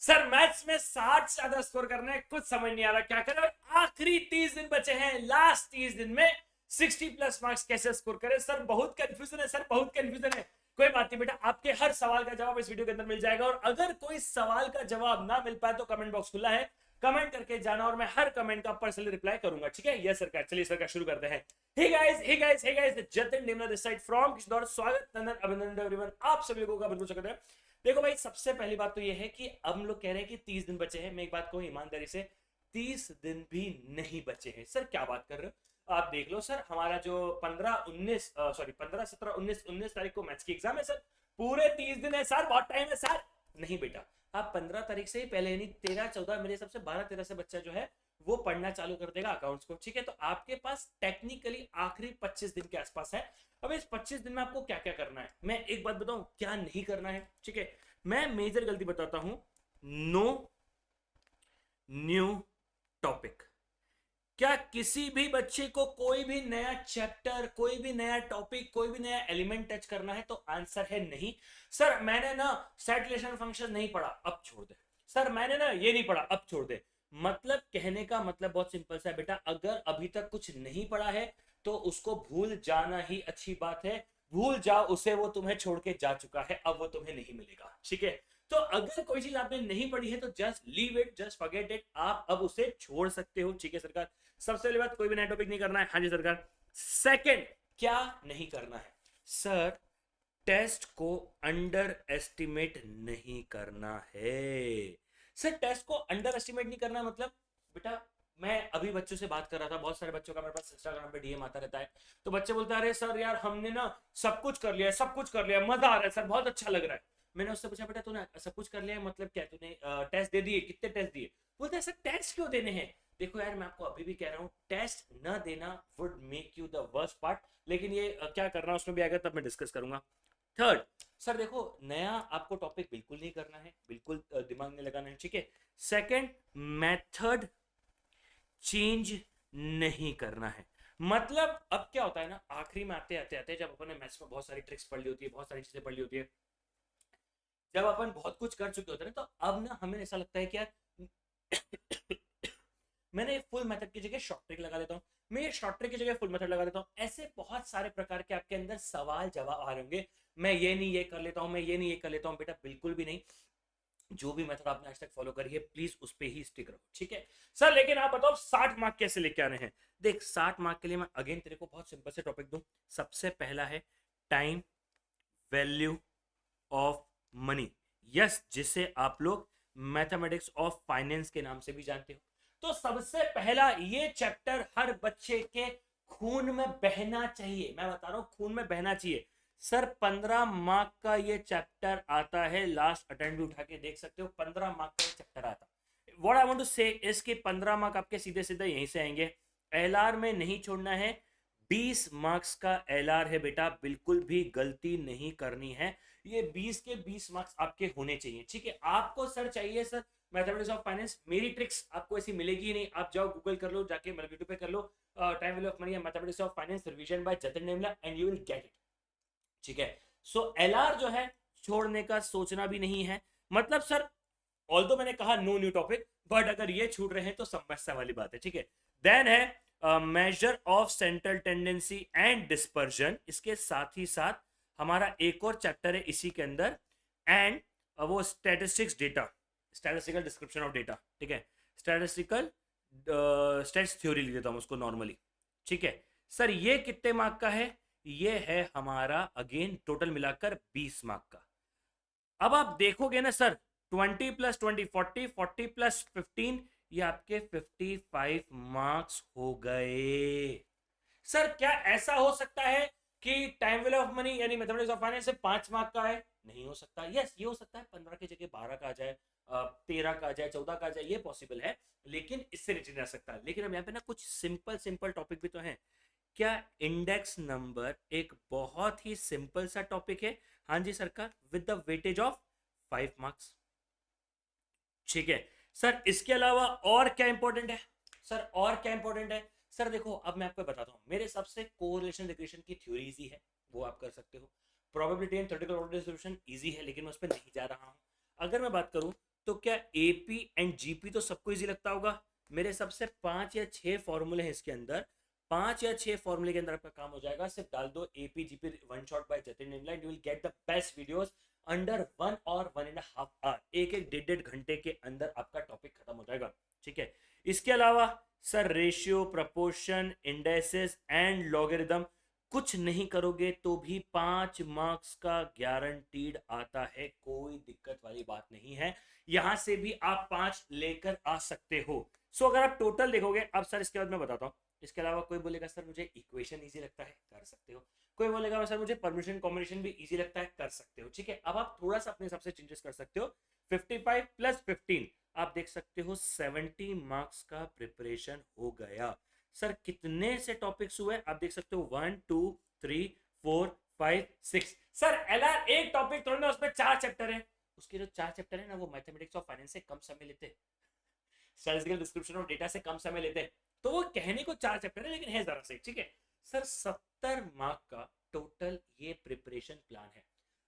Sir maths में 60 से ज्यादा स्कोर करना है, कुछ समझ नहीं आ रहा क्या करें। आखिरी 30 दिन बचे हैं, लास्ट 30 दिन में 60 प्लस मार्क्स कैसे स्कोर करें। सर बहुत कंफ्यूजन है, सर बहुत कंफ्यूजन है। कोई बात नहीं बेटा, आपके हर सवाल का जवाब इस वीडियो के अंदर मिल जाएगा। और अगर कोई सवाल का जवाब ना मिल पाए तो कमेंट बॉक्स खुला है, कमेंट करके जाना और मैं हर कमेंट का पर्सनली रिप्लाई करूंगा। ठीक है, यस सरकार। चलिए सरकार शुरू करते हैं। Hey guys, hey guys, hey guys, Jatin निम्न दिस साइड फ्रॉम किशोर। स्वागत, नंदन, अभिनंदन एवरीवन, आप सभी लोगों का बिल्कुल स्वागत है। देखो भाई, सबसे पहली बात तो ये है कि अब हम लोग कह रहे हैं कि 30 दिन बचे हैं। मैं एक बात कहूं ईमानदारी से, 30 दिन भी नहीं बचे हैं। सर क्या बात कर रहे हो, आप देख लो सर, हमारा जो 15 17 19 तारीख को मैथ्स की एग्जाम है सर। पूरे 30 दिन है सर, बहुत टाइम है सर। नहीं बेटा, आप 15 तारीख से ही पहले यानी 13 14 मेरे हिसाब से 12 13 से बच्चा जो है वो पढ़ना चालू कर देगा अकाउंट्स को। ठीक है, तो आपके पास टेक्निकली आखिरी 25 दिन के आसपास है। अब इस 25 दिन में आपको क्या क्या करना है, मैं एक बात बताऊं क्या नहीं करना है। ठीक है, मैं मेजर गलती बताता हूं। No new topic. क्या किसी भी बच्चे को कोई भी नया चैप्टर, कोई भी नया टॉपिक, कोई भी नया एलिमेंट टच करना है? तो आंसर है नहीं। सर मैंने ना सेट रिलेशन फंक्शन नहीं पढ़ा, अब छोड़ दे। सर मैंने ना ये नहीं पढ़ा, अब छोड़ दे। मतलब कहने का मतलब बहुत सिंपल सा है बेटा, अगर अभी तक कुछ नहीं पढ़ा है तो उसको भूल जाना ही अच्छी बात है। भूल जाओ उसे, वो तुम्हें छोड़ के जा चुका है, अब वो तुम्हें नहीं मिलेगा। ठीक है, तो अगर कोई चीज आपने नहीं पढ़ी है तो just leave it, just forget it, आप अब उसे छोड़ सकते हो। ठीक है सरकार, सबसे पहली बात, कोई भी नया टॉपिक नहीं करना है। हाँ जी सरकार। सेकंड, क्या नहीं करना है सर? टेस्ट को अंडर एस्टिमेट नहीं करना है। सर टेस्ट को अंडर एस्टिमेट नहीं करना मतलब, बेटा मैं अभी बच्चों से बात कर रहा था, बहुत सारे बच्चों का मेरे पास इंस्टाग्राम पे डीएम आता रहता है। तो बच्चे बोलते हैं अरे सर यार हमने ना सब कुछ कर लिया, सब कुछ कर लिया, मजा आ रहा है सर, बहुत अच्छा लग रहा है। मैंने उससे पूछा बेटा तूने सब कुछ कर लिया है मतलब क्या, तूने टेस्ट दे दिए, कितने टेस्ट दिए? बोलते हैं सर टेस्ट क्यों देने हैं? देखो यार मैं आपको अभी भी कह रहा हूँ, टेस्ट न देना would make you the worst part. लेकिन ये क्या करना उसमें भी आएगा तब मैं डिस्कस करूंगा। थर्ड, सर देखो नया आपको टॉपिक बिल्कुल नहीं करना है, बिल्कुल दिमाग में लगाना है। ठीक है। सेकंड, मेथड चेंज नहीं करना है। मतलब अब क्या होता है ना, आखिरी में आते आते आते जब अपन ने मैथ्स में बहुत सारी ट्रिक्स पढ़ ली होती है, बहुत सारी चीजें पढ़ ली होती है, जब अपन बहुत कुछ कर चुके होते हैं तो अब ना हमें ऐसा लगता है कि यार मैंने फुल मेथड की जगह शॉर्ट ट्रिक लगा देता हूँ, मैं ये शॉर्ट ट्रिक की जगह फुल मेथड लगा देता हूँ। ऐसे बहुत सारे प्रकार के आपके अंदर सवाल जवाब आ रहे होंगे, मैं ये नहीं ये कर लेता हूँ, मैं ये नहीं ये कर लेता हूँ। बेटा बिल्कुल भी नहीं, जो भी मेथड आपने आज तक फॉलो करी है प्लीज उस पर ही स्टिक रहो। ठीक है सर, लेकिन आप बताओ 60 मार्क कैसे लेके आने हैं? देख 60 मार्क के लिए मैं अगेन तेरे को बहुत सिंपल से टॉपिक दूं। सबसे पहला है time value of money. Yes, जिसे आप लोग मैथमेटिक्स ऑफ फाइनेंस के नाम से भी जानते हो। तो सबसे पहला ये चैप्टर हर बच्चे के खून में बहना चाहिए। मैं बता रहा हूं खून में बहना चाहिए। सर 15 मार्क का ये चैप्टर आता है, लास्ट अटेम्प्ट भी उठा के देख सकते हो, 15 मार्क का ये चैप्टर आता है। व्हाट आई वांट टू से इसके 15 मार्क आपके सीधे सीधे यहीं से आएंगे। एलआर में नहीं छोड़ना है, 20 मार्क्स का एलआर है बेटा, बिल्कुल भी गलती नहीं करनी है। ये 20 के 20 मार्क्स आपके होने चाहिए। ठीक है, आपको सर चाहिए सर मैथमेटिक्स ऑफ फाइनेंस, मेरी ट्रिक्स आपको ऐसी मिलेगी ही नहीं। आप जाओ गूगल कर लो, जाके मतलब यूट्यूब पे कर लो टाइम वैल्यू ऑफ मनी या mathematics of finance revision by Jatin Nemala and you will get it. ठीक है, सो एलआर जो है छोड़ने का सोचना भी नहीं है। मतलब सर ऑल्दो मैंने कहा नो न्यू टॉपिक, बट अगर ये छूट रहे हैं तो समस्या वाली बात है। ठीक है, देन है measure of central tendency and dispersion. इसके साथ ही साथ हमारा एक और चैप्टर है इसी के अंदर, एंड वो statistics data, statistical description of data. ठीक है, स्टैटिस्टिकल स्टेट्स थ्योरी लिख देता हूं उसको नॉर्मली। ठीक है सर, ये कितने मार्क का है? ये है हमारा अगेन टोटल मिलाकर 20 मार्क का। अब आप देखोगे ना सर, 20 प्लस 20 40, 40 प्लस 15, ये आपके 55 मार्क्स हो गए। सर क्या ऐसा हो सकता है कि टाइम वैल्यू ऑफ मनी यानी मैथमेटिक्स ऑफ फाइनेंस से 5 मार्क का है? नहीं हो सकता। यस ये हो सकता है, 15 की जगह 12 का आ जाए, 13 का आ जाए, 14 का आ जाए, ये पॉसिबल है। लेकिन इससे नीचे नहीं आ सकता। लेकिन अब यहाँ पे ना कुछ सिंपल सिंपल टॉपिक भी तो है। क्या इंडेक्स नंबर एक बहुत ही सिंपल सा टॉपिक है? हाँ जी सरकार, with the weightage of 5 marks. ठीक है सर, इसके अलावा और क्या इंपॉर्टेंट है? सर और क्या इंपॉर्टेंट है? सर देखो अब मैं आपको बताता हूं, मेरे हिसाब से कोरिलेशन रिग्रेशन की थ्योरी इजी है, वो आप कर सकते हो। Probability and theoretical order distribution easy है, लेकिन मैं उस पर नहीं जा रहा हूं। अगर मैं बात करूं तो क्या एपी एंड जीपी तो सबको इजी लगता होगा। मेरे सबसे 5 या 6 फॉर्मूले हैं इसके अंदर, 5 या 6 फॉर्मूले के अंदर आपका काम हो जाएगा। सिर्फ डाल दो AP GP one shot bye Jatin Nirmala, you will get the best videos under 1 और 1.5 आवर। एक 1.5 घंटे के अंदर आपका टॉपिक खत्म हो जाएगा, ठीक है। इसके अलावा sir ratio, proportion, indexes and logarithm कुछ नहीं करोगे तो भी 5 मार्क्स का गारंटीड आता है, कोई दिक्कत वाली बात नहीं है। यहां से भी आप 5 लेकर आ सकते हो। सो अगर आप टोटल देखोगे, अब सर इसके बाद मैं बताता हूं। इसके अलावा कोई बोलेगा सर मुझे इक्वेशन इजी लगता है, कर सकते हो। कोई बोलेगा सर मुझे परम्यूटेशन कॉम्बिनेशन भी इजी लगता है, कर सकते हो, ठीक है। अब आप थोड़ा सा अपने हिसाब से चेंजेस कर सकते हो। 55 प्लस 15 आप देख सकते हो 70 मार्क्स का प्रिपरेशन हो गया। सर कितने से टॉपिक्स हुए आप देख सकते हो, 1 2 3 4 5 6। सर एलआर एक टॉपिक थोड़ा ना, उसमें 4 चैप्टर है। उसके जो 4 चैप्टर है ना, वो मैथमेटिक्स और फाइनेंस से कम समय लेते, स्टैटिस्टिकल डिस्क्रिप्शन और डेटा से कम समय लेते हैं। तो वो कहने को 4 चैप्टर है लेकिन है जरा से, ठीक है। सर 70 मार्क का टोटल ये प्रिपरेशन प्लान है।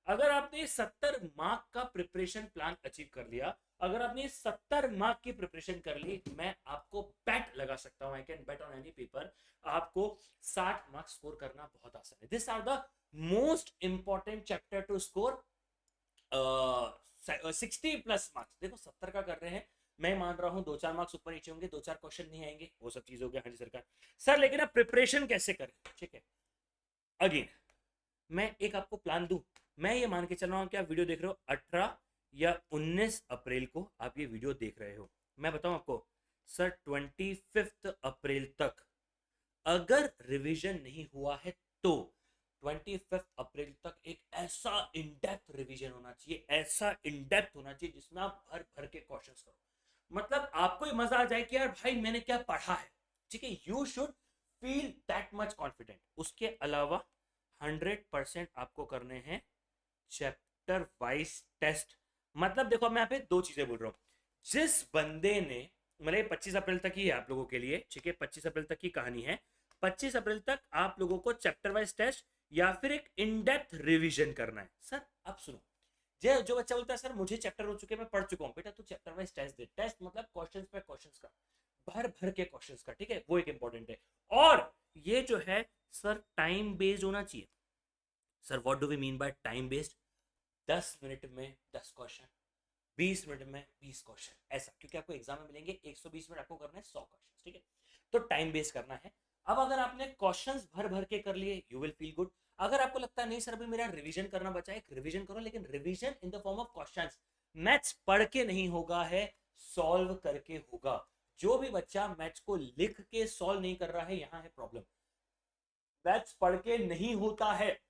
अगर आपने 70 मार्क का प्रिपरेशन प्लान अचीव कर लिया, अगर आपने 70 मार्क की प्रिपरेशन कर ली, मैं आपको बैट लगा सकता हूं, I can bet on any paper, आपको 60 मार्क्स स्कोर करना बहुत आसान है। This are the most important chapter to score 60 plus marks. देखो 70 का कर रहे हैं, मैं मान रहा हूं 2-4 मार्क्स ऊपर नीचे होंगे, 2-4 क्वेश्चन नहीं आएंगे, वो सब चीज हो गया। हाँ जी सरकार। सर लेकिन अब प्रिपरेशन कैसे करें, ठीक है। अगेन मैं एक आपको प्लान दूं, मैं ये मान के चल रहा हूं कि आप वीडियो देख रहे हो 18 या 19 अप्रैल को आप ये वीडियो देख रहे हो। मैं बताऊं आपको सर 25 अप्रैल तक अगर रिवीजन नहीं हुआ है तो 25 अप्रैल तक एक ऐसा इन डेप्थ रिवीजन होना चाहिए, ऐसा इन डेप्थ होना चाहिए जिसमें आप भर भर के क्वेश्चंस करो। मतलब आपको ही मजा आ जाए कि यार भाई मैंने क्या पढ़ा है, ठीक है। You should feel that much confident. उसके अलावा 100% आपको करने हैं चैप्टर वाइज टेस्ट। मतलब देखो मैं यहाँ पे 2 चीजें बोल रहा हूँ। जिस बंदे ने, मतलब 25 अप्रैल तक ही है आप लोगों के लिए, ठीक है, 25 अप्रैल तक की कहानी है। 25 अप्रैल तक आप लोगों को चैप्टर वाइज टेस्ट या फिर एक इन डेप्थ रिवीजन करना है। सर अब सुनो, जो बच्चा बोलता है सर मुझे चैप्टर हो चुके, मैं पढ़ चुका हूँ, बेटा तू चैप्टर वाइज टेस्ट दे। टेस्ट मतलब क्वेश्चंस पे क्वेश्चंस का, भर भर के क्वेश्चंस का, ठीक है, वो एक इंपॉर्टेंट है। और ये जो है सर टाइम बेस्ड होना चाहिए। Sir what do we mean by time based? 10 minute में 10 क्वेश्चन, 20 मिनट में 20 क्वेश्चन, ऐसा, क्योंकि आपको एग्जाम में मिलेंगे 120 मिनट, आपको करना है 100 क्वेश्चन, ठीक है। तो टाइम बेस्ड करना है। अब अगर आपने क्वेश्चंस भर भर के कर लिए, यू विल फील गुड। अगर आपको लगता है नहीं सर अभी मेरा रिवीजन करना बचा है, एक रिवीजन करो, लेकिन revision in the form of questions. Maths पढ़ के नहीं होगा है, सॉल्व करके होगा। जो भी बच्चा मैथ्स को लिख के सॉल्व नहीं कर रहा है, यहां है प्रॉब्लम। मैथ्स पढ़ के नहीं होता है,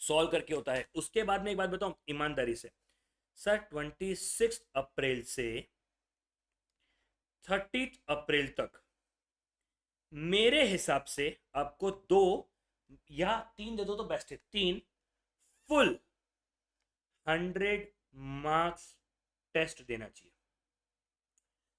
सॉल्व करके होता है। उसके बाद में एक बात बताऊं ईमानदारी से, सर 26 अप्रैल से 30 अप्रैल तक मेरे हिसाब से आपको 2 या 3 दे दो तो बेस्ट है, 3 फुल 100 मार्क्स टेस्ट देना चाहिए।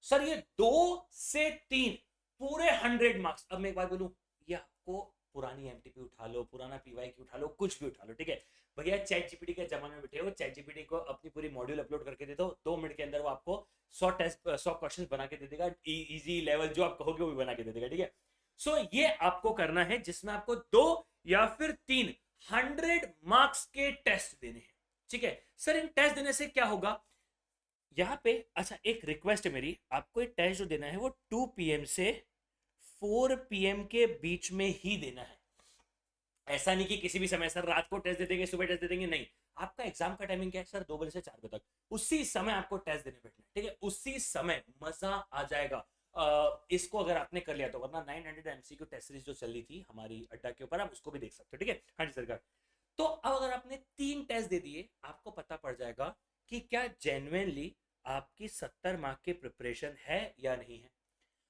सर ये 2 से 3 पूरे 100 मार्क्स। अब मैं एक बात बोलूं, ये आपको पुरानी एमटीपी उठा लो, पुराना पीवाईक्यू उठा लो, कुछ भी उठा लो, ठीक है। भैया चैट जीपीटी के जमाने में बैठे हो, चैट जीपीटी को अपनी पूरी मॉड्यूल अपलोड करके दे दो, 2 मिनट के अंदर वो आपको 100 टेस्ट 100 क्वेश्चन बना के दे देगा। इजी लेवल जो आप कहोगे वो भी बना के दे देगा, ठीक है। सो ये आपको करना है जिसमें आपको 2 या फिर 3 100 मार्क्स के टेस्ट देने हैं, ठीक है। सर इन टेस्ट देने से क्या होगा यहाँ पे, अच्छा एक रिक्वेस्ट है मेरी, आपको ये टेस्ट जो देना है वो 2 PM से 4 PM के बीच में ही देना है। ऐसा नहीं कि किसी भी समय सर रात को टेस्ट दे देंगे, सुबह टेस्ट दे देंगे, नहीं। आपका एग्जाम का टाइमिंग क्या है सर? 2 बजे से 4 बजे तक, उसी समय आपको टेस्ट देने बैठना है, ठीक है। उसी समय मजा आ जाएगा। इसको अगर आपने कर लिया तो, वरना 900 MCQ टेस्ट सीरीज जो चल रही थी हमारी अड्डा के ऊपर, आप उसको भी देख सकते हो, ठीक है। हाँ जी सरकार। तो अब अगर आपने 3 टेस्ट दे दिए, आपको पता पड़ जाएगा कि क्या जेन्युइनली आपकी 70 मार्क की प्रिपरेशन है या नहीं है।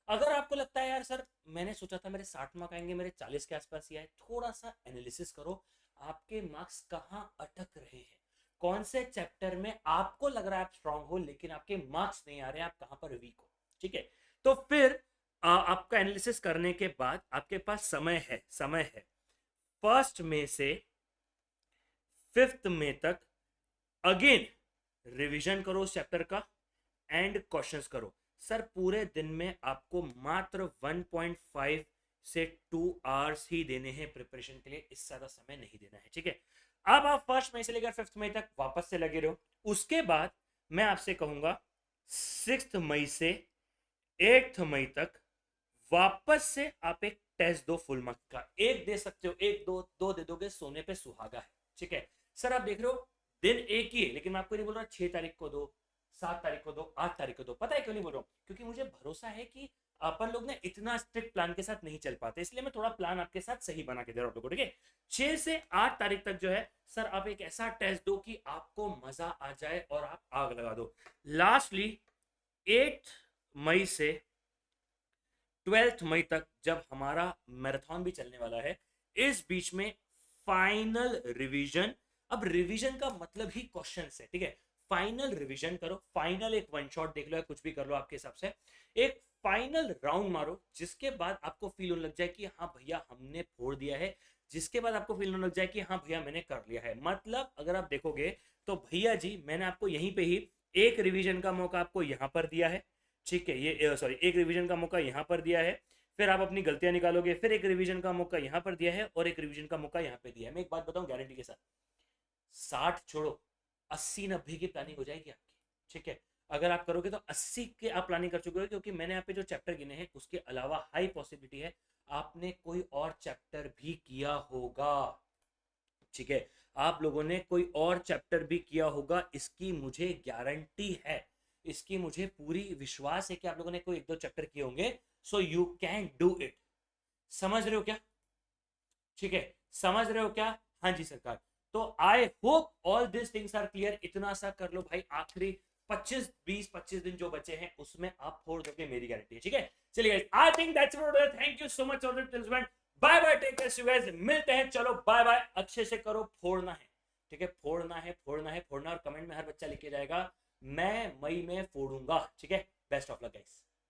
अगर आपको लगता है यार सर मैंने सोचा था मेरे 60 मार्क आएंगे, मेरे 40 के आसपास ही आए, थोड़ा सा एनालिसिस करो, आपके मार्क्स कहाँ अटक रहे हैं, कौन से चैप्टर में आपको लग रहा है आप स्ट्रांग हो लेकिन आपके मार्क्स नहीं आ रहे, आप कहां पर वीक हो, ठीक है। तो फिर आपका एनालिसिस करने के बाद आपके पास समय है, 1 मई से 5 मई तक अगेन रिवीजन करो उस चैप्टर का, एंड क्वेश्चंस करो। सर पूरे दिन में आपको मात्र 1.5 से 2 आवर्स ही देने हैं प्रिपरेशन के लिए, इससे ज्यादा समय नहीं देना है, ठीक है। अब आप 1 मई से लेकर 5 मई तक वापस से लगे रहो। उसके बाद मैं आपसे कहूंगा 6 मई से 8 मई तक वापस से आप एक टेस्ट दो फुल मार्क्स का। एक दे सकते हो, एक दो दे दोगे, सोने पे सुहागा है, ठीक है। सर आप देख रहे हो दिन एक ही है, लेकिन मैं आपको नहीं बोल रहा 6 तारीख को दो, 7 तारीख को दो, 8 तारीख को दो। पता है क्यों नहीं बोल रहा हूँ? क्योंकि मुझे भरोसा है कि अपन लोग ना इतना स्ट्रिक्ट प्लान के साथ नहीं चल पाते, इसलिए मैं थोड़ा प्लान आपके साथ सही बना के दे रहा हूँ आप लोगों को, ठीक है। 6 से 8 तारीख तक जो है सर आप एक ऐसा टेस्ट दो कि आपको मजा आ जाए और आप आग लगा दो। लास्टली 8 मई से 12 मई तक जब हमारा मैराथन भी चलने वाला है, इस बीच में फाइनल रिवीजन। अब रिवीजन का मतलब ही क्वेश्चन है, ठीक है। फाइनल रिवीजन करो, फाइनल एक वन शॉट देख लो या कुछ भी कर लो आपके हिसाब से, एक फाइनल राउंड मारो, जिसके बाद आपको फील होने लग जाए कि हाँ भैया हमने फोड़ दिया है, जिसके बाद आपको फील होने लग जाए कि हाँ भैया मैंने कर लिया है। मतलब अगर आप देखोगे तो भैया जी मैंने आपको यहीं पे ही एक रिवीजन का मौका आपको यहाँ पर दिया है, ठीक है। ये सॉरी, एक रिवीजन का मौका यहाँ पर दिया है, फिर आप अपनी गलतियां निकालोगे, फिर एक रिवीजन का मौका यहाँ पर दिया है और एक रिवीजन का मौका यहाँ पे दिया है। मैं एक बात बताऊं गारंटी के साथ, 60 छोड़ो 80-90 की प्लानिंग हो जाएगी आपकी, ठीक है। अगर आप करोगे तो 80 के आप प्लानिंग कर चुके हो, क्योंकि मैंने यहाँ पे जो चैप्टर गिने हैं उसके अलावा हाई पॉसिबिलिटी है आपने कोई और चैप्टर भी किया होगा, ठीक है। आप लोगों ने कोई और चैप्टर भी किया होगा, इसकी मुझे गारंटी है, इसकी मुझे पूरी विश्वास है कि आप लोगों ने कोई 1-2 चैप्टर किए होंगे। So you can do it. समझ रहे हो क्या? ठीक है, समझ रहे हो क्या? हाँ जी सरकार। तो I hope all this things are clear. इतना सा कर लो भाई, आखिरी 25 दिन जो बचे हैं उसमें आप फोड़ दोगे, मेरी गारंटी है, ठीक है। चलिए I think that's it. Thank you so much all the bye bye, take care you guys, मिलते हैं। चलो बाय बाय, अच्छे से करो, फोड़ना है, ठीक है, फोड़ना है, फोड़ना है, फोड़ना। और कमेंट में हर बच्चा लिख के जाएगा मैं मई में फोड़ूंगा, ठीक है। Best of luck guys.